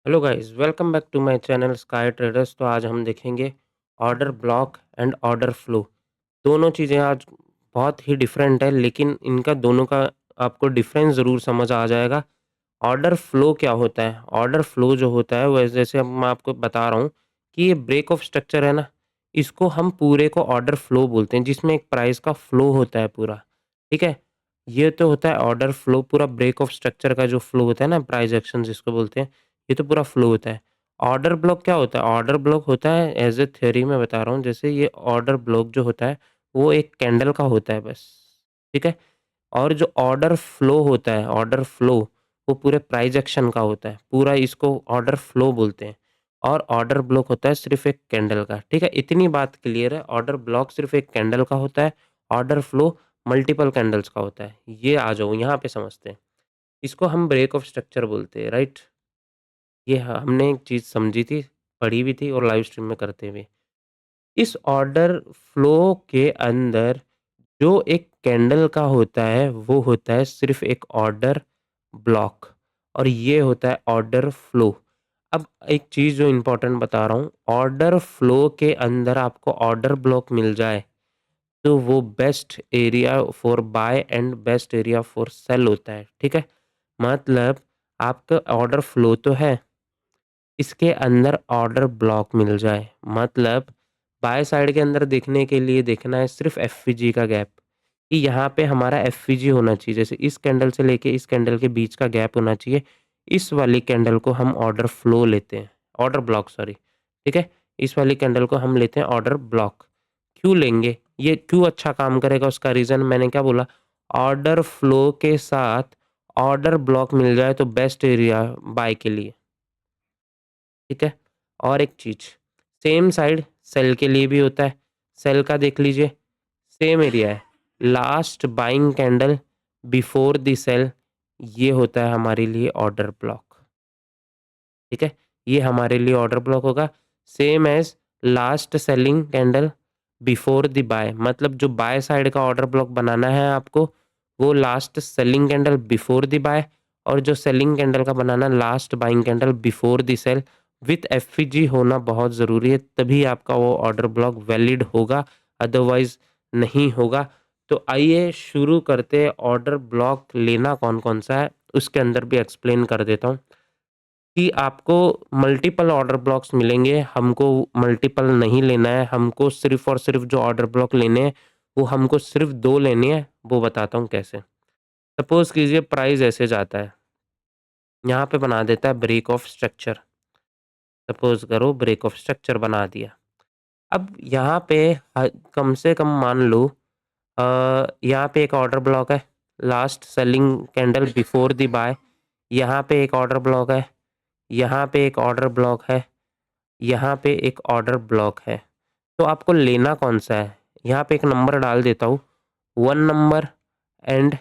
Hello guys, welcome back to my channel sky traders. तो आज हम देखेंगे order block and order flow. दोनों चीज़ें आज बहुत ही डिफरेंट है, लेकिन इनका दोनों का आपको डिफरेंस ज़रूर समझ आ जाएगा। ऑर्डर फ्लो क्या होता है? ऑर्डर फ्लो जो होता है वह जैसे अब मैं आपको बता रहा हूँ कि ये ब्रेक ऑफ स्ट्रक्चर है ना, इसको हम पूरे को ऑर्डर फ्लो बोलते हैं, जिसमें एक प्राइस का फ्लो होता है पूरा। ठीक है? ये तो होता है ऑर्डर फ्लो, पूरा ब्रेक ऑफ स्ट्रक्चर का जो फ्लो होता है ना, प्राइस एक्शन जिसको बोलते हैं, ये तो पूरा फ्लो होता है। ऑर्डर ब्लॉक क्या होता है? ऑर्डर ब्लॉक होता है एज़ ए थ्योरी में बता रहा हूँ, जैसे ये ऑर्डर ब्लॉक जो होता है, वो एक कैंडल का होता है बस। ठीक है? और जो ऑर्डर फ्लो होता है, ऑर्डर फ्लो वो पूरे प्राइस एक्शन का होता है, पूरा इसको ऑर्डर फ्लो बोलते हैं। और ऑर्डर ब्लॉक होता है सिर्फ़ एक कैंडल का। ठीक है? इतनी बात क्लियर है। ऑर्डर ब्लॉक सिर्फ़ एक कैंडल का होता है, ऑर्डर फ्लो मल्टीपल कैंडल्स का होता है। ये आ जाओ यहाँ पे समझते हैं। इसको हम ब्रेक ऑफ स्ट्रक्चर बोलते हैं, राइट? ये हमने एक चीज़ समझी थी, पढ़ी भी थी और लाइव स्ट्रीम में करते हुए। इस ऑर्डर फ्लो के अंदर जो एक कैंडल का होता है, वो होता है सिर्फ़ एक ऑर्डर ब्लॉक, और ये होता है ऑर्डर फ्लो। अब एक चीज़ जो इम्पोर्टेंट बता रहा हूँ, ऑर्डर फ्लो के अंदर आपको ऑर्डर ब्लॉक मिल जाए, तो वो best area for buy and best area for sell होता है। ठीक है? मतलब आपका ऑर्डर फ्लो तो है, इसके अंदर ऑर्डर ब्लॉक मिल जाए, मतलब बाय साइड के अंदर देखने के लिए देखना है सिर्फ एफवीजी का गैप, कि यहाँ पे हमारा एफवीजी होना चाहिए, जैसे इस कैंडल से लेके इस कैंडल के बीच का गैप होना चाहिए। इस वाली कैंडल को हम ऑर्डर फ्लो लेते हैं, ऑर्डर ब्लॉक सॉरी। ठीक है? इस वाली कैंडल को हम लेते हैं ऑर्डर ब्लॉक। क्यों लेंगे? ये क्यों अच्छा काम करेगा, उसका रीज़न मैंने क्या बोला, ऑर्डर फ्लो के साथ ऑर्डर ब्लॉक मिल जाए तो बेस्ट एरिया बाय के लिए। ठीक है? और एक चीज़, सेम साइड सेल के लिए भी होता है। सेल का देख लीजिए, सेम एरिया है। Last buying candle before the sell, ये होता है हमारे लिए ऑर्डर ब्लॉक। ठीक है? ये हमारे लिए ऑर्डर ब्लॉक होगा। Same as last selling candle before the buy, मतलब जो बाय साइड का ऑर्डर ब्लॉक बनाना है आपको, वो last selling candle before the buy, और जो सेलिंग कैंडल का बनाना last buying candle before the sell. With FVG होना बहुत ज़रूरी है, तभी आपका वो ऑर्डर ब्लॉक वैलिड होगा, अदरवाइज़ नहीं होगा। तो आइए शुरू करते हैं। ऑर्डर ब्लॉक लेना कौन-कौन सा है, उसके अंदर भी एक्सप्लेन कर देता हूँ। कि आपको मल्टीपल ऑर्डर ब्लॉक्स मिलेंगे, हमको मल्टीपल नहीं लेना है, हमको सिर्फ़ और सिर्फ़ जो ऑर्डर ब्लॉक लेने हैं, वो हमको सिर्फ़ 2 लेने हैं, वो बताता हूँ कैसे। सपोज़ कीजिए प्राइस ऐसे जाता है, यहाँ पे बना देता है ब्रेक ऑफ स्ट्रक्चर, सपोज़ करो ब्रेक ऑफ स्ट्रक्चर बना दिया। अब यहाँ पे कम से कम मान लो यहाँ पे एक ऑर्डर ब्लॉक है, last selling candle before the buy, यहाँ पे एक ऑर्डर ब्लॉक है, यहाँ पे एक ऑर्डर ब्लॉक है, यहाँ पे एक ऑर्डर ब्लॉक है। तो आपको लेना कौन-सा है? यहाँ पे एक नंबर डाल देता हूँ, 1 नंबर एंड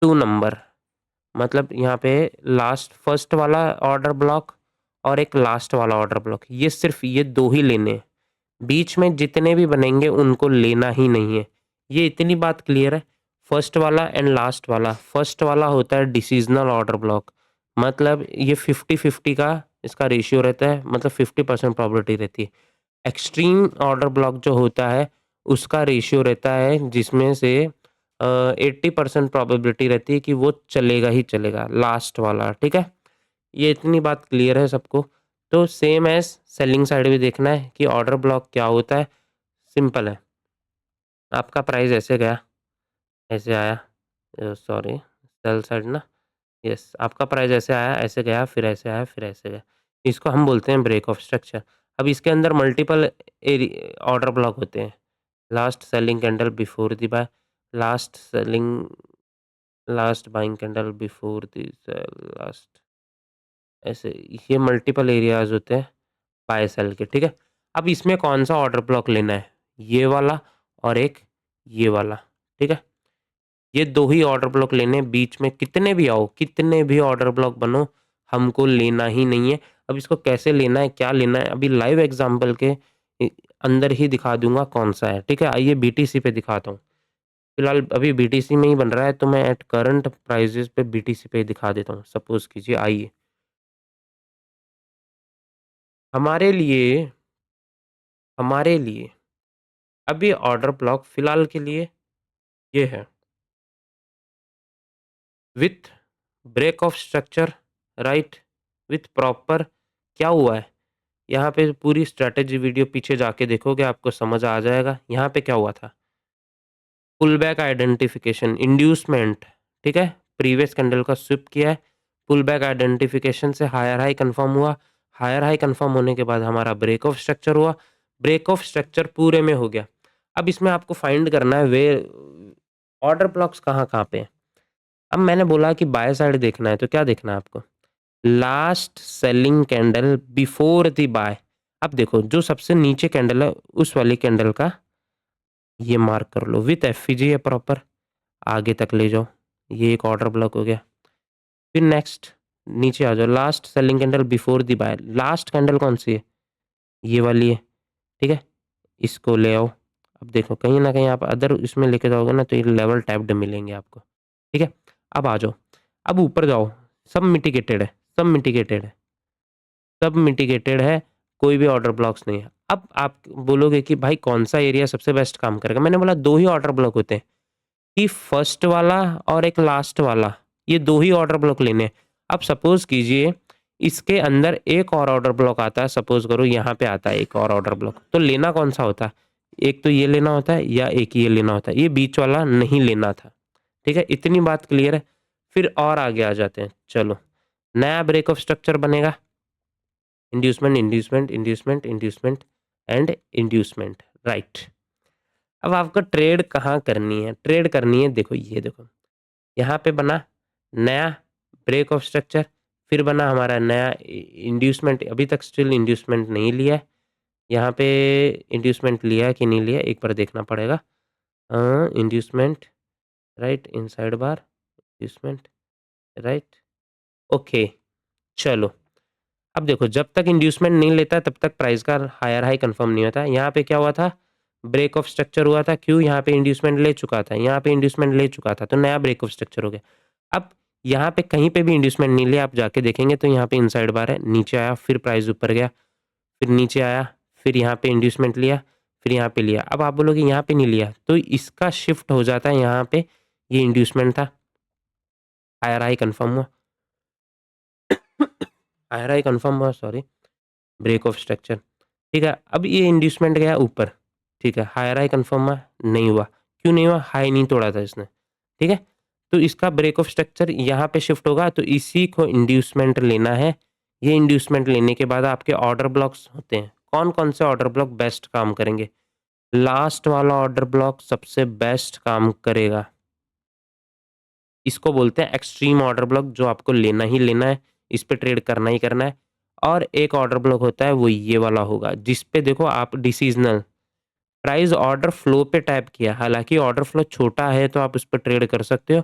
2 नंबर। मतलब यहाँ पे लास्ट फर्स्ट वाला ऑर्डर ब्लॉक और एक लास्ट वाला ऑर्डर ब्लॉक। ये सिर्फ़ ये 2 ही लेने हैं। बीच में जितने भी बनेंगे उनको लेना ही नहीं है। ये इतनी बात क्लियर है? फर्स्ट वाला एंड लास्ट वाला। फर्स्ट वाला होता है डिसिज़नल ऑर्डर ब्लॉक, मतलब ये 50-50 का इसका रेशियो रहता है, मतलब 50% प्रोबेबिलिटी रहती है। एक्सट्रीम ऑर्डर ब्लॉक जो होता है, उसका रेशियो रहता है जिसमें से 80% प्रोबेबिलिटी रहती है कि वो चलेगा ही चलेगा, लास्ट वाला, ठीक है? ये इतनी बात क्लियर है सबको? तो सेम एज़ सेलिंग साइड भी देखना है कि ऑर्डर ब्लॉक क्या होता है, सिंपल है। आपका प्राइस ऐसे गया, ऐसे आया, सॉरी सेल साइड ना, यस, आपका प्राइस ऐसे आया, ऐसे गया, फिर ऐसे आया, फिर ऐसे गया। इसको हम बोलते हैं ब्रेक ऑफ स्ट्रक्चर। अब इसके अंदर मल्टीपल एरि ऑर्डर ब्लॉक होते हैं। Last selling candle before the buy, last selling last buying candle before the sell, last, ऐसे ये मल्टीपल एरियाज़ होते हैं बाय सेल के, ठीक है? अब इसमें कौन-सा ऑर्डर ब्लॉक लेना है? ये वाला और एक ये वाला, ठीक है? ये 2 ही ऑर्डर ब्लॉक लेने हैं, बीच में कितने भी आओ, कितने भी ऑर्डर ब्लॉक बनो, हमको लेना ही नहीं है। अब इसको कैसे लेना है, क्या लेना है, अभी लाइव एग्ज़ाम्पल के इ अंदर ही दिखा दूँगा कौन-सा है, ठीक है? आइए बीटीसी पे दिखाता हूँ। फिलहाल अभी बीटीसी में ही बन रहा है, तो मैं एट करंट प्राइसेज़ पे बीटीसी पे ही दिखा देता हूँ। सपोज़ कीजिए, आइए। हमारे लिए हमारे लिए अभी ऑर्डर ब्लॉक फिलहाल के लिए ये है, with break of structure, right, with proper. क्या हुआ है यहाँ पे, पूरी स्ट्रैटेजी वीडियो पीछे जाके देखोगे आपको समझ आ जाएगा। यहाँ पे क्या हुआ था, पुल बैक आइडेंटिफिकेशन, इंड्यूसमेंट, ठीक है, प्रीवियस कैंडल का स्विप किया है, पुल बैक आइडेंटिफिकेशन से हायर हाई कंफर्म हुआ, हायर हाई कंफर्म होने के बाद हमारा ब्रेक ऑफ स्ट्रक्चर हुआ, ब्रेक ऑफ स्ट्रक्चर पूरे में हो गया। अब इसमें आपको फाइंड करना है वे ऑर्डर ब्लॉक्स कहाँ कहाँ पे हैं। अब मैंने बोला कि बाय साइड देखना है, तो क्या देखना है आपको, last selling candle before the buy. अब देखो जो सबसे नीचे कैंडल है उस वाली कैंडल का ये मार्क कर लो, विथ एफईजी है प्रॉपर, आगे तक ले जाओ, ये एक ऑर्डर ब्लॉक हो गया। फिर नेक्स्ट नीचे आ जाओ, last selling candle before the buy, last candle कौन सी है, ये वाली है, ठीक है, इसको ले आओ। अब देखो कहीं ना कहीं आप अदर इसमें लेके जाओगे ना तो ये लेवल टैप्ड मिलेंगे आपको, ठीक है। अब आ जाओ, अब ऊपर जाओ, सब मिटिगेटेड है, सब मिटिगेटेड है, सब मिटिगेटेड है, कोई भी ऑर्डर ब्लॉक्स नहीं है। अब आप बोलोगे कि भाई कौन सा एरिया सबसे बेस्ट काम करेगा, मैंने बोला दो ही ऑर्डर ब्लॉक होते हैं, कि फर्स्ट वाला और एक लास्ट वाला, ये दो ही ऑर्डर ब्लॉक लेने हैं। अब सपोज कीजिए इसके अंदर एक और ऑर्डर ब्लॉक आता है, सपोज करो यहाँ पे आता है एक और ऑर्डर ब्लॉक, तो लेना कौन सा होता है, एक तो ये लेना होता है या एक ये लेना होता है, ये बीच वाला नहीं लेना था, ठीक है, इतनी बात क्लियर है। फिर और आगे आ जाते हैं, चलो नया ब्रेक ऑफ स्ट्रक्चर बनेगा, inducement inducement inducement inducement and inducement, right. अब आपको ट्रेड कहाँ करनी है, ट्रेड करनी है, देखो ये देखो यहाँ पे बना नया ब्रेक ऑफ स्ट्रक्चर, फिर बना हमारा नया इंड्यूसमेंट, अभी तक स्टिल इंड्यूसमेंट नहीं लिया है, यहाँ पे इंड्यूसमेंट लिया है कि नहीं लिया एक बार देखना पड़ेगा, इंड्यूसमेंट, राइट, इनसाइड बार इंड्यूसमेंट, राइट, ओके, चलो। अब देखो जब तक इंड्यूसमेंट नहीं लेता तब तक प्राइस का हायर हाई कंफर्म नहीं होता। यहाँ पे क्या हुआ था, ब्रेक ऑफ स्ट्रक्चर हुआ था, क्यों, यहाँ पे इंड्यूसमेंट ले चुका था, यहाँ पे इंड्यूसमेंट ले चुका था, तो नया ब्रेक ऑफ स्ट्रक्चर हो गया। अब यहाँ पे कहीं पे भी इंड्यूसमेंट नहीं लिया, आप जाके देखेंगे तो यहाँ पे इनसाइड बार है, नीचे आया, फिर प्राइस ऊपर गया, फिर नीचे आया, फिर यहाँ पे इंड्यूसमेंट लिया, फिर यहाँ पे लिया। अब आप बोलोगे यहाँ पे नहीं लिया, तो इसका शिफ्ट हो जाता है यहाँ पे, ये इंड्यूसमेंट था, हायर हाई कंफर्म हुआ, हायर हाई कंफर्म हुआ, सॉरी, ब्रेक ऑफ स्ट्रक्चर, ठीक है। अब ये इंड्यूसमेंट गया ऊपर, ठीक है, हायर हाई कंफर्म हुआ, नहीं हुआ, क्यों नहीं हुआ, हाई नहीं तोड़ा था इसने, ठीक है, तो इसका ब्रेक ऑफ स्ट्रक्चर यहाँ पे शिफ्ट होगा, तो इसी को इंड्यूसमेंट लेना है। ये इंड्यूसमेंट लेने के बाद आपके ऑर्डर ब्लॉक्स होते हैं, कौन कौन से ऑर्डर ब्लॉक बेस्ट काम करेंगे, लास्ट वाला ऑर्डर ब्लॉक सबसे बेस्ट काम करेगा, इसको बोलते हैं एक्सट्रीम ऑर्डर ब्लॉक, जो आपको लेना ही लेना है, इस पे ट्रेड करना ही करना है। और एक ऑर्डर ब्लॉक होता है वो ये वाला होगा, जिस पे देखो आप डिसीजनल प्राइस ऑर्डर फ्लो पे टैप किया, हालांकि ऑर्डर फ्लो छोटा है तो आप उस पर ट्रेड कर सकते हो।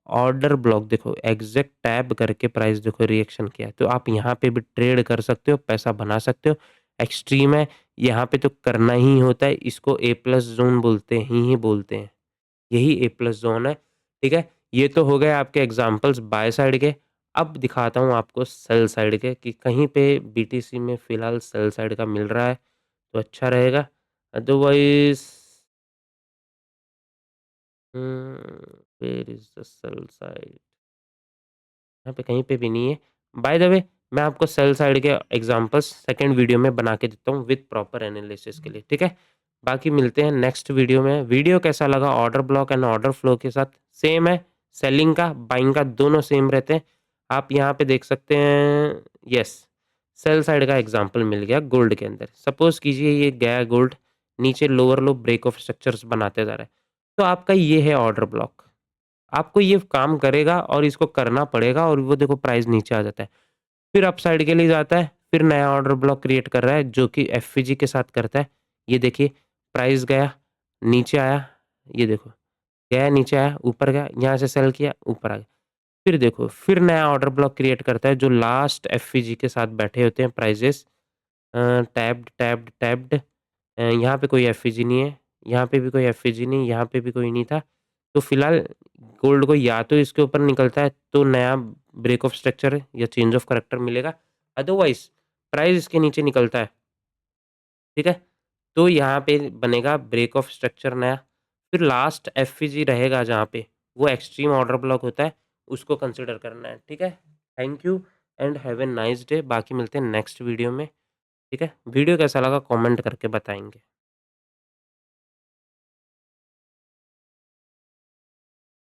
ऑर्डर ब्लॉक देखो एग्जैक्ट टैप करके प्राइस देखो रिएक्शन किया, तो आप यहाँ पे भी ट्रेड कर सकते हो, पैसा बना सकते हो। एक्सट्रीम है, यहाँ पे तो करना ही होता है, इसको ए प्लस जोन बोलते ही बोलते हैं, यही ए प्लस जोन है, ठीक है। ये तो हो गए आपके एग्जांपल्स बाय साइड के। अब दिखाता हूँ आपको सेल साइड के, कि कहीं पे बीटीसी में फिलहाल सेल साइड का मिल रहा है तो अच्छा रहेगा, otherwise where is the sell side, यहाँ पे कहीं पे भी नहीं है। बाय द वे मैं आपको सेल साइड के एग्जांपल्स सेकंड वीडियो में बना के देता हूँ विद प्रॉपर एनालिसिस के लिए, ठीक है। बाकी मिलते हैं नेक्स्ट वीडियो में। वीडियो कैसा लगा, order block and order flow के साथ सेम है, सेलिंग का बाइंग का दोनों सेम रहते हैं। आप यहाँ पे देख सकते हैं, यस, सेल साइड का एग्जांपल मिल गया गोल्ड के अंदर। सपोज कीजिए ये गया गोल्ड, नीचे lower low break of structures बनाते जा रहा है, तो आपका ये है ऑर्डर ब्लॉक, आपको ये काम करेगा और इसको करना पड़ेगा, और वो देखो प्राइस नीचे आ जाता है, फिर अप साइड के लिए जाता है, फिर नया ऑर्डर ब्लॉक क्रिएट कर रहा है जो कि एफवीजी के साथ करता है। ये देखिए प्राइस गया, नीचे आया, ये देखो गया, नीचे आया, ऊपर गया, यहाँ से सेल किया, ऊपर आ गया, फिर देखो फिर नया ऑर्डर ब्लॉक क्रिएट करता है जो लास्ट एफवीजी के साथ बैठे होते हैं प्राइजेस, टैब्ड टैब्ड टैब्ड, यहाँ पे कोई एफवीजी नहीं है, यहाँ पे भी कोई एफवीजी नहीं, यहाँ पे भी कोई नहीं था। तो फिलहाल गोल्ड को या तो इसके ऊपर निकलता है तो नया ब्रेक ऑफ स्ट्रक्चर या चेंज ऑफ करेक्टर मिलेगा, अदरवाइज प्राइस इसके नीचे निकलता है, ठीक है? तो यहाँ पे बनेगा ब्रेक ऑफ स्ट्रक्चर नया, फिर लास्ट एफवीजी रहेगा जहाँ पे, वो एक्सट्रीम ऑर्डर ब्लॉक होता है, उसको कंसिडर करना है, ठीक है? Thank you and have a nice day. बाकी मिलते हैं नेक्स्ट वीडियो में, ठीक है? वीडियो कैसा लगा कमेंट करके बताएँगे।